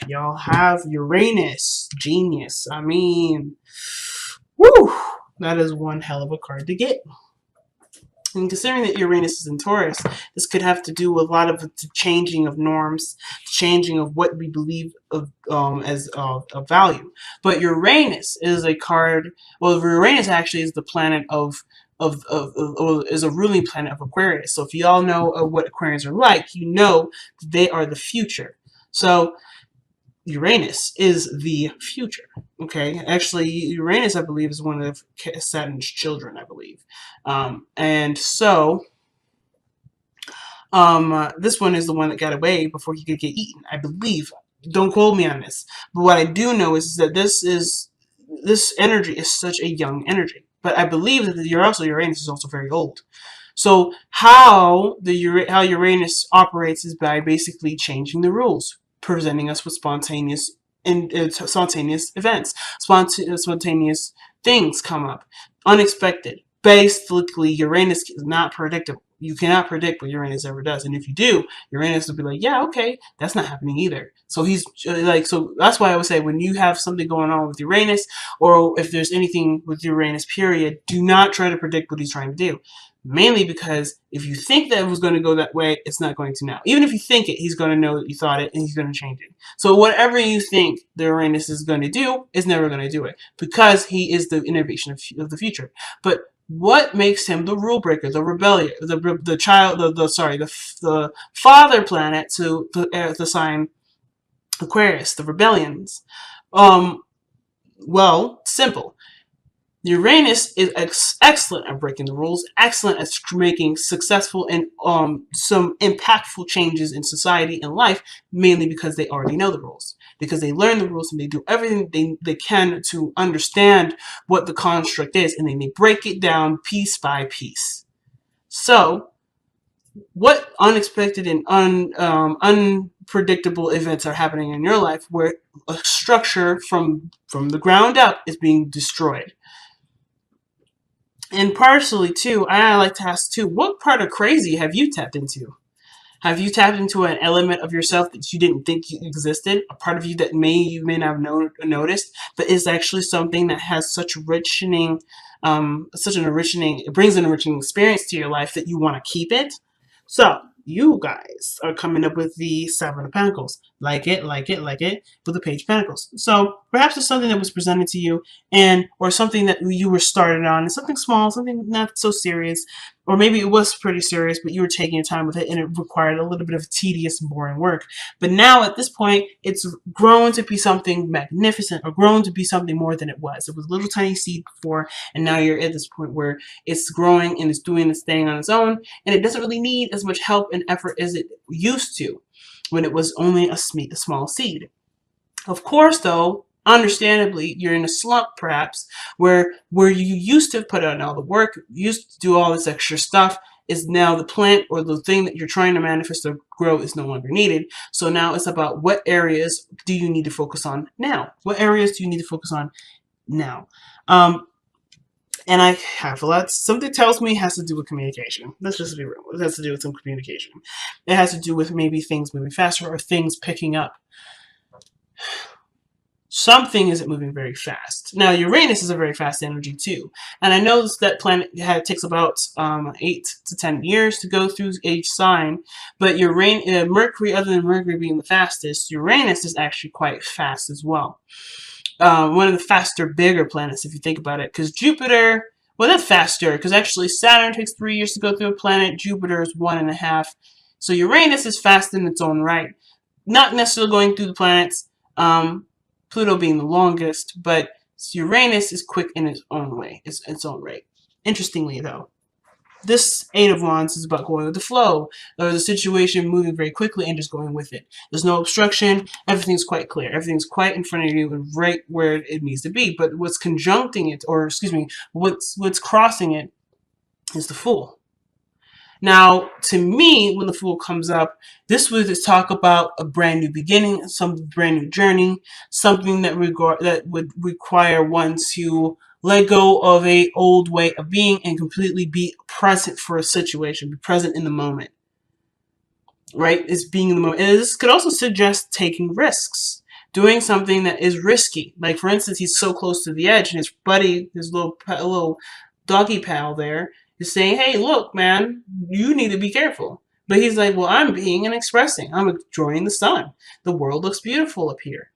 y'all have Uranus. Genius. I mean, woo! That is one hell of a card to get. And considering that Uranus is in Taurus, this could have to do with a lot of the changing of norms, changing of what we believe of as of value. But Uranus is a card. Well, Uranus actually is the planet is a ruling planet of Aquarius. So if you all know what Aquarians are like, you know they are the future. So Uranus is the future. Okay, actually, Uranus, I believe, is one of Saturn's children, I believe, and so this one is the one that got away before he could get eaten, I believe. Don't quote me on this, but what I do know is that this energy is such a young energy. But I believe that Uranus is also very old. So how Uranus operates is by basically changing the rules, presenting us with spontaneous events, spontaneous things come up, unexpected. Basically, Uranus is not predictable. You cannot predict what Uranus ever does, and if you do, Uranus will be like, "Yeah, okay, that's not happening either." So he's like, so that's why I would say when you have something going on with Uranus, or if there's anything with Uranus, period, do not try to predict what he's trying to do. Mainly because if you think that it was going to go that way, it's not going to now. Even if you think it, he's going to know that you thought it and he's going to change it. So whatever you think the Uranus is going to do is never going to do it because he is the innovation of the future. But what makes him the rule breaker, the rebellion, the father planet to the sign Aquarius, the rebellions? Well, simple. Uranus is excellent at breaking the rules, excellent at making successful and some impactful changes in society and life, mainly because they already know the rules. Because they learn the rules and they do everything they can to understand what the construct is, and then they break it down piece by piece. So, what unexpected and unpredictable events are happening in your life where a structure from the ground up is being destroyed? And partially, too, I like to ask, too, what part of crazy have you tapped into? Have you tapped into an element of yourself that you didn't think existed? A part of you that you may not have noticed, but is actually something that has such it brings an enriching experience to your life that you want to keep it? So, you guys are coming up with the Seven of Pentacles. Like it, with the Page of Pentacles. So, perhaps it's something that was presented to you, or something that you were started on, and something small, something not so serious, or maybe it was pretty serious, but you were taking your time with it, and it required a little bit of tedious and boring work. But now, at this point, it's grown to be something magnificent, or grown to be something more than it was. It was a little tiny seed before, and now you're at this point where it's growing and it's doing its thing on its own, and it doesn't really need as much help and effort as it used to when it was only a small seed. Of course, though, understandably, you're in a slump, perhaps, where you used to put out all the work, used to do all this extra stuff, is now the plant or the thing that you're trying to manifest or grow is no longer needed. So now it's about what areas do you need to focus on now? What areas do you need to focus on now? And I have a lot. Something tells me it has to do with communication. Let's just be real. It has to do with some communication. It has to do with maybe things moving faster or things picking up. Something isn't moving very fast. Now, Uranus is a very fast energy too. And I know that planet takes about 8 to 10 years to go through each sign. But Mercury, other than Mercury being the fastest, Uranus is actually quite fast as well. One of the faster, bigger planets, if you think about it. Because Jupiter, well, not faster, because actually Saturn takes 3 years to go through a planet. Jupiter is 1.5. So Uranus is fast in its own right. Not necessarily going through the planets, Pluto being the longest, but Uranus is quick in its own way, its own right. Interestingly, though, this Eight of Wands is about going with the flow. There's a situation moving very quickly and just going with it. There's no obstruction. Everything's quite clear. Everything's quite in front of you and right where it needs to be. But what's conjuncting it, or excuse me, what's crossing it is the Fool. Now, to me, when the Fool comes up, this would talk about a brand new beginning, some brand new journey, something that would require one to let go of an old way of being and completely be present for a situation, be present in the moment. Right? It's being in the moment. And this could also suggest taking risks. doing something that is risky. Like, for instance, he's so close to the edge, and his buddy, his little doggy pal there, is saying, "Hey, look, man, you need to be careful." But he's like, "Well, I'm being and expressing. I'm enjoying the sun. The world looks beautiful up here."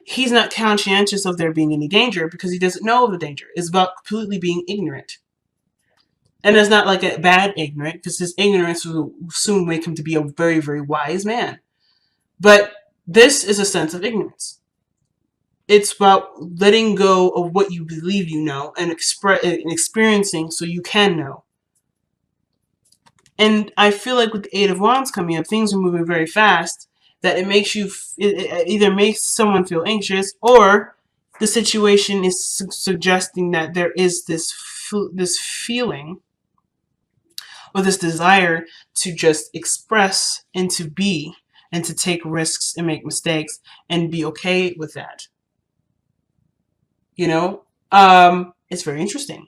He's not conscientious of there being any danger because he doesn't know of the danger. It's about completely being ignorant. And it's not like a bad ignorant, because his ignorance will soon make him to be a very, very wise man. But this is a sense of ignorance. It's about letting go of what you believe you know and experiencing so you can know. And I feel like with the Eight of Wands coming up, things are moving very fast, that it makes you, it either makes someone feel anxious, or the situation is suggesting that there is this feeling or this desire to just express and to be and to take risks and make mistakes and be okay with that. It's very interesting.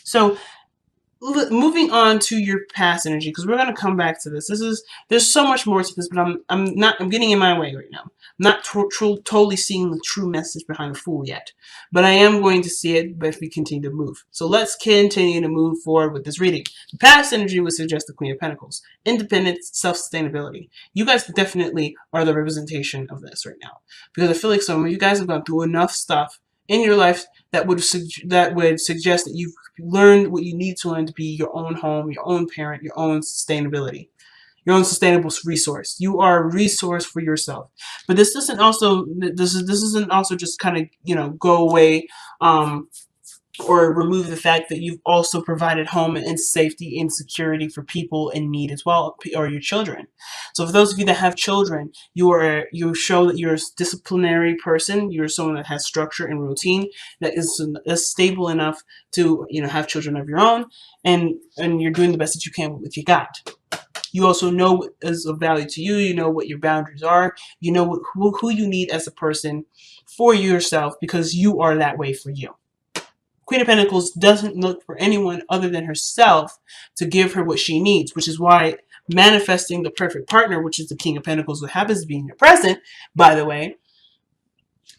So moving on to your past energy, because we're going to come back to this. There's so much more to this, but I'm getting in my way right now. I'm not totally seeing the true message behind the Fool yet, but I am going to see it if we continue to move. So let's continue to move forward with this reading. The past energy would suggest the Queen of Pentacles, independence, self-sustainability. You guys definitely are the representation of this right now, because I feel like some of you guys have gone through enough stuff in your life that would suggest that you've learned what you need to learn to be your own home, your own parent, your own sustainability, your own sustainable resource. You are a resource for yourself. But this isn't also just kind of go away or remove the fact that you've also provided home and safety and security for people in need as well, or your children. So for those of you that have children, you show that you're a disciplinary person. You're someone that has structure and routine, that is stable enough to have children of your own, and you're doing the best that you can with what you got. You also know what is of value to you. You know what your boundaries are. You know who you need as a person for yourself, because you are that way for you. Queen of Pentacles doesn't look for anyone other than herself to give her what she needs, which is why manifesting the perfect partner, which is the King of Pentacles, who happens to be in your present, by the way,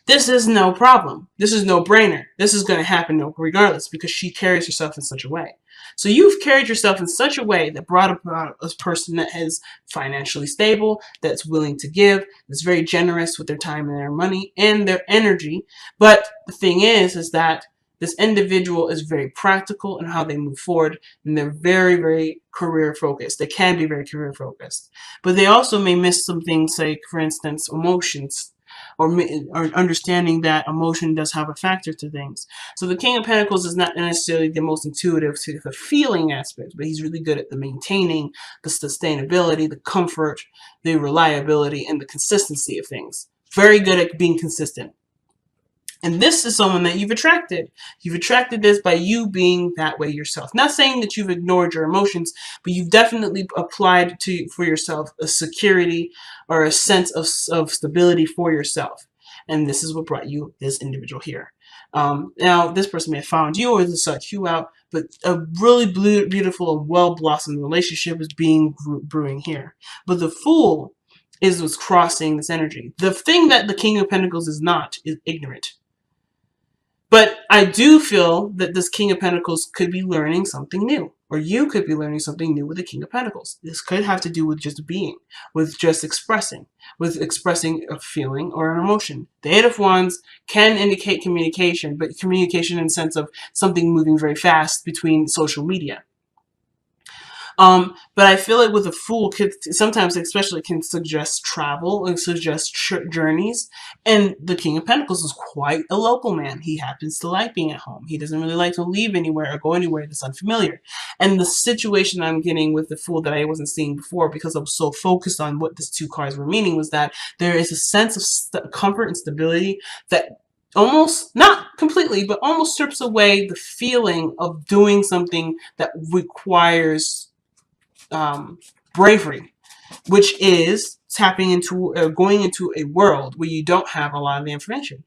this is no problem. This is no brainer. This is going to happen regardless, because she carries herself in such a way. So you've carried yourself in such a way that brought about a person that is financially stable, that's willing to give, that's very generous with their time and their money and their energy. But the thing is that this individual is very practical in how they move forward, and they're very, very career focused. They can be very career focused, but they also may miss some things, like, for instance, emotions, or understanding that emotion does have a factor to things. So the King of Pentacles is not necessarily the most intuitive to the feeling aspect, but he's really good at the maintaining, the sustainability, the comfort, the reliability, and the consistency of things. Very good at being consistent. And this is someone that you've attracted. You've attracted this by you being that way yourself. Not saying that you've ignored your emotions, but you've definitely applied for yourself a security or a sense of stability for yourself. And this is what brought you this individual here. Now, this person may have found you or sought you out, but a really beautiful and well-blossomed relationship is brewing here. But the Fool is what's crossing this energy. The thing that the King of Pentacles is not is ignorant. But I do feel that this King of Pentacles could be learning something new, or you could be learning something new with the King of Pentacles. This could have to do with just being, with just expressing, with expressing a feeling or an emotion. The Eight of Wands can indicate communication, but communication in the sense of something moving very fast between social media. But I feel like with a Fool, sometimes especially can suggest travel and suggest journeys. And the King of Pentacles is quite a local man. He happens to like being at home. He doesn't really like to leave anywhere or go anywhere that's unfamiliar. And the situation I'm getting with the Fool that I wasn't seeing before, because I was so focused on what these two cards were meaning, was that there is a sense of comfort and stability that almost, not completely, but almost strips away the feeling of doing something that requires bravery, which is tapping into, going into a world where you don't have a lot of the information.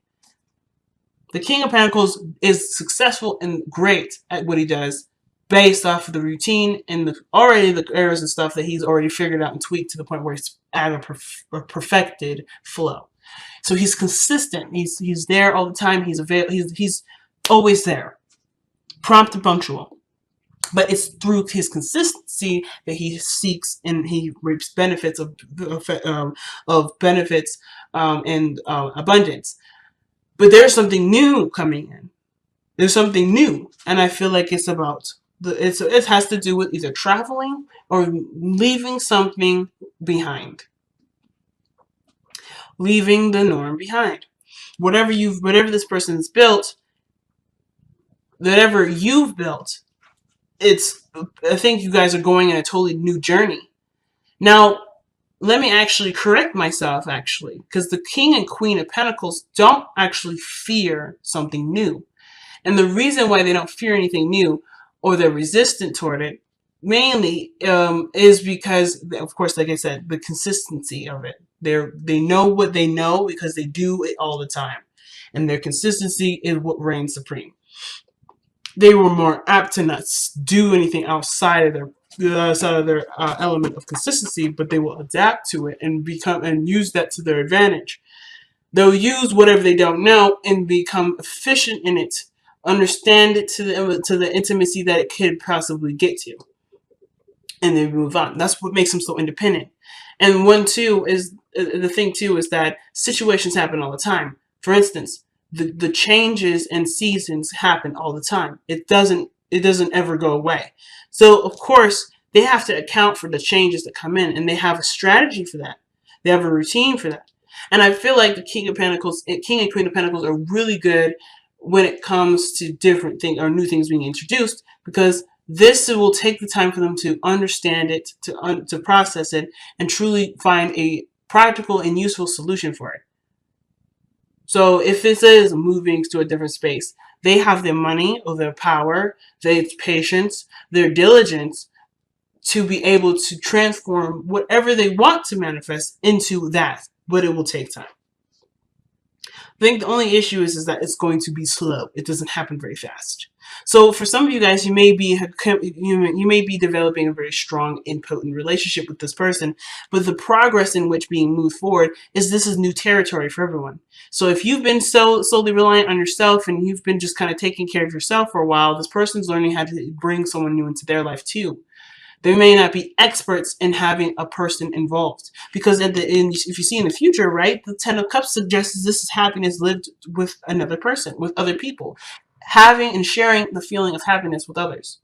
The King of Pentacles is successful and great at what he does, based off of the routine and already the errors and stuff that he's already figured out and tweaked to the point where it's at a perfected flow. So he's consistent. He's there all the time. He's always there, prompt and punctual. But it's through his consistency that he seeks and he reaps benefits of benefits and abundance. But there's something new coming in. There's something new, and I feel like it's about it has to do with either traveling or leaving something behind, leaving the norm behind. Whatever this person's built, whatever you've built, it's I think you guys are going in a totally new journey. Now, let me actually correct myself, actually, because the King and Queen of Pentacles don't actually fear something new. And the reason why they don't fear anything new or they're resistant toward it mainly is because, of course, like I said, the consistency of it. They know what they know because they do it all the time. And their consistency is what reigns supreme. They were more apt to not do anything outside of their element of consistency, but they will adapt to it and use that to their advantage. They'll use whatever they don't know and become efficient in it, understand it to the intimacy that it could possibly get to, and then move on. That's what makes them so independent. And the thing too is that situations happen all the time. For instance, the changes in seasons happen all the time. It doesn't ever go away. So of course they have to account for the changes that come in, and they have a strategy for that. They have a routine for that. And I feel like the King and Queen of Pentacles are really good when it comes to different things or new things being introduced, because this will take the time for them to understand it, to process it, and truly find a practical and useful solution for it. So if this is moving to a different space, they have their money or their power, their patience, their diligence to be able to transform whatever they want to manifest into that, but it will take time. I think the only issue is that it's going to be slow. It doesn't happen very fast. So for some of you guys, you may be developing a very strong and potent relationship with this person, but the progress in which being moved forward this is new territory for everyone. So if you've been so solely reliant on yourself and you've been just kind of taking care of yourself for a while, this person's learning how to bring someone new into their life too. They may not be experts in having a person involved, because if you see in the future, right, the Ten of Cups suggests this is happiness lived with another person, with other people, having and sharing the feeling of happiness with others.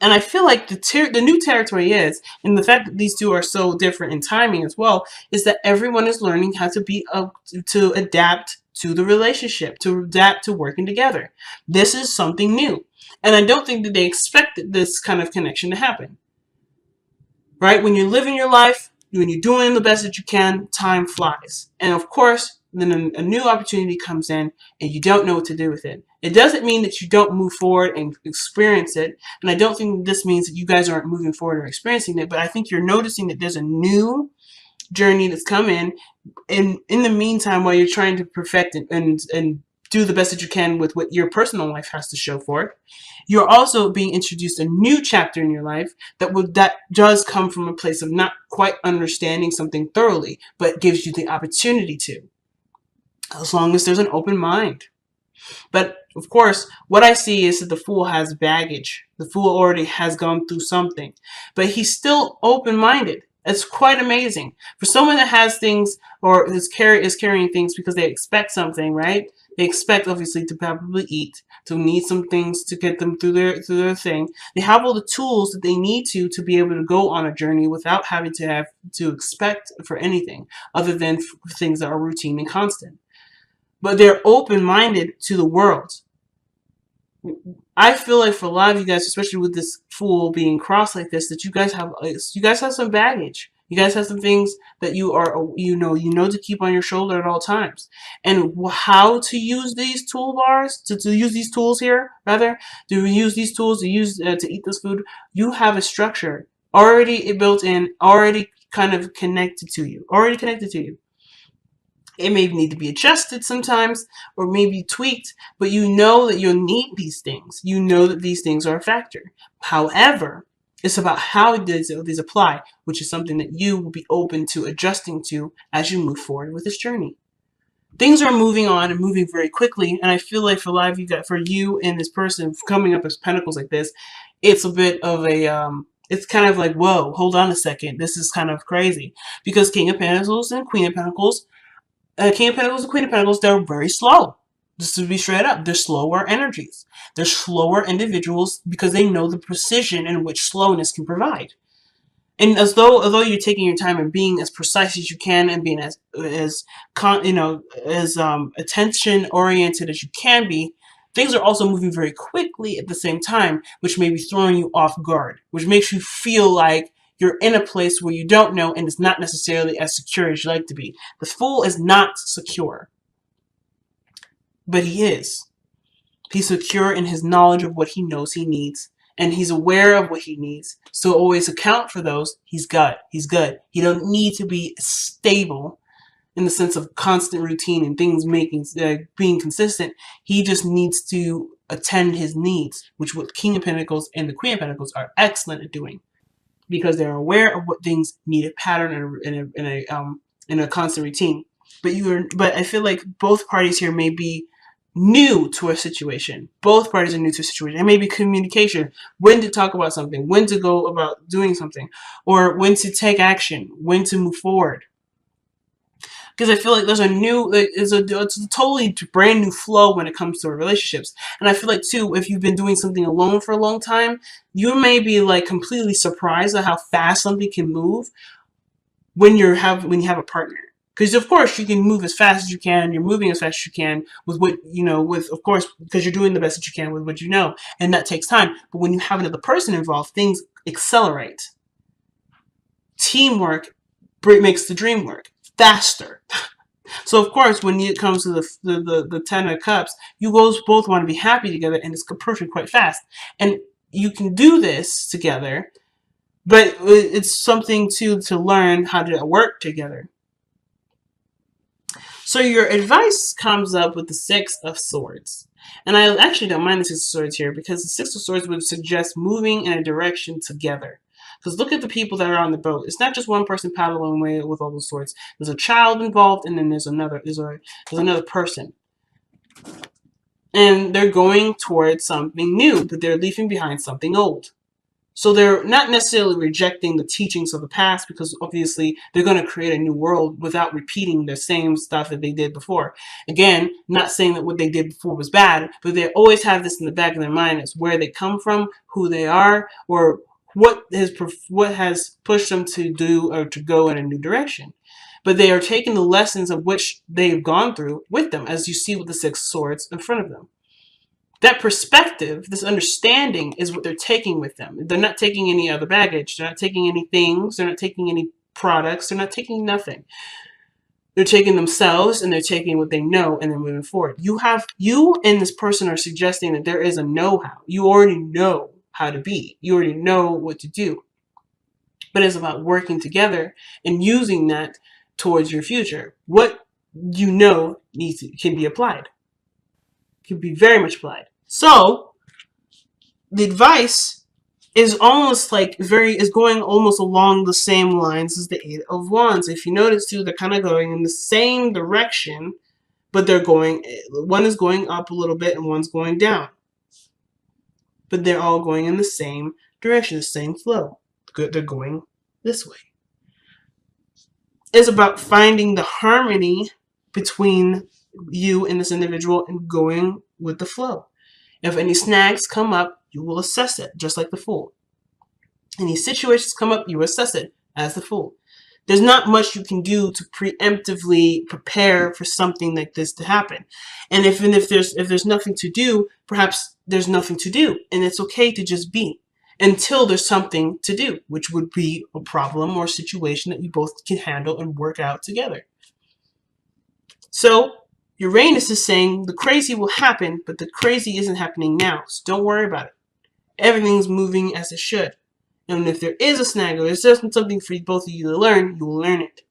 And I feel like the new territory is, and the fact that these two are so different in timing as well, is that everyone is learning how to adapt to the relationship, to adapt to working together. This is something new. And I don't think that they expected this kind of connection to happen. Right? When you're living your life, when you're doing the best that you can, time flies. And of course, then a new opportunity comes in and you don't know what to do with it. It doesn't mean that you don't move forward and experience it. And I don't think this means that you guys aren't moving forward or experiencing it. But I think you're noticing that there's a new journey that's come in the meantime, while you're trying to perfect it and do the best that you can with what your personal life has to show for it. You're also being introduced a new chapter in your life that does come from a place of not quite understanding something thoroughly, but gives you the opportunity to, as long as there's an open mind. But of course, what I see is that the Fool has baggage. The Fool already has gone through something, but he's still open-minded. It's quite amazing for someone that has things or is carrying things because they expect something, right? They expect, obviously, to probably eat, to need some things to get them through their thing. They have all the tools that they need to be able to go on a journey without having to have to expect for anything other than things that are routine and constant. But they're open-minded to the world. I feel like for a lot of you guys, especially with this Fool being crossed like this, that you guys have some baggage. You guys have some things that you know to keep on your shoulder at all times. And how to use these toolbars, to use these tools here, rather, to use these tools to eat this food, you have a structure already built in, already kind of connected to you. It may need to be adjusted sometimes or maybe tweaked, but you know that you'll need these things. You know that these things are a factor. However, it's about how these apply, which is something that you will be open to adjusting to as you move forward with this journey. Things are moving on and moving very quickly, and I feel like for a lot of you, for you and this person coming up as pentacles like this, it's a bit of a it's kind of like, whoa, hold on a second, this is kind of crazy, because King of Pentacles and Queen of Pentacles, King of Pentacles and Queen of Pentacles, they're very slow. Just to be straight up, they're slower energies. They're slower individuals because they know the precision in which slowness can provide. And although you're taking your time and being as precise as you can and being as attention oriented as you can be, things are also moving very quickly at the same time, which may be throwing you off guard, which makes you feel like you're in a place where you don't know and it's not necessarily as secure as you like to be. The Fool is not secure, but he is. He's secure in his knowledge of what he knows he needs, and he's aware of what he needs. So always account for those. He's good. He's good. He don't need to be stable in the sense of constant routine and things being consistent. He just needs to attend his needs, which what King of Pentacles and the Queen of Pentacles are excellent at doing, because they're aware of what things need a pattern in a constant routine. But I feel like both parties here may be new to a situation. Both parties are new to a situation. It may be communication, when to talk about something, when to go about doing something, or when to take action, when to move forward. Because I feel like there's it's a totally brand new flow when it comes to relationships. And I feel like too, if you've been doing something alone for a long time, you may be like completely surprised at how fast something can move when you have a partner. Because of course you can move as fast as you can. You're moving as fast as you can with what you know. Of course, because you're doing the best that you can with what you know, and that takes time. But when you have another person involved, things accelerate. Teamwork makes the dream work faster. So of course, when it comes to the Ten of Cups, you both want to be happy together, and it's perfect quite fast. And you can do this together, but it's something to learn how to work together. So your advice comes up with the Six of Swords. And I actually don't mind the Six of Swords here, because the Six of Swords would suggest moving in a direction together. Because look at the people that are on the boat. It's not just one person paddling away with all the swords. There's a child involved, and then there's another person. And they're going towards something new, but they're leaving behind something old. So they're not necessarily rejecting the teachings of the past, because obviously they're going to create a new world without repeating the same stuff that they did before. Again, not saying that what they did before was bad, but they always have this in the back of their mind as where they come from, who they are, or what has pushed them to do or to go in a new direction. But they are taking the lessons of which they've gone through with them, as you see with the Six Swords in front of them. That perspective, this understanding, is what they're taking with them. They're not taking any other baggage. They're not taking any things. They're not taking any products. They're not taking nothing. They're taking themselves, and they're taking what they know, and they're moving forward. You and this person are suggesting that there is a know-how. You already know how to be. You already know what to do. But it's about working together and using that towards your future. What you know can be applied. Can be very much applied. So the advice is almost is going almost along the same lines as the Eight of Wands. If you notice too, they're kind of going in the same direction, but one is going up a little bit and one's going down. But they're all going in the same direction, the same flow. They're going this way. It's about finding the harmony between you and this individual and going with the flow. If any snags come up, you will assess it, just like the Fool. Any situations come up, you assess it as the Fool. There's not much you can do to preemptively prepare for something like this to happen. And if there's nothing to do, perhaps there's nothing to do, and it's okay to just be until there's something to do, which would be a problem or situation that you both can handle and work out together. So Uranus is saying the crazy will happen, but the crazy isn't happening now, so don't worry about it. Everything's moving as it should. And if there is a snag or there's just something for both of you to learn, you will learn it.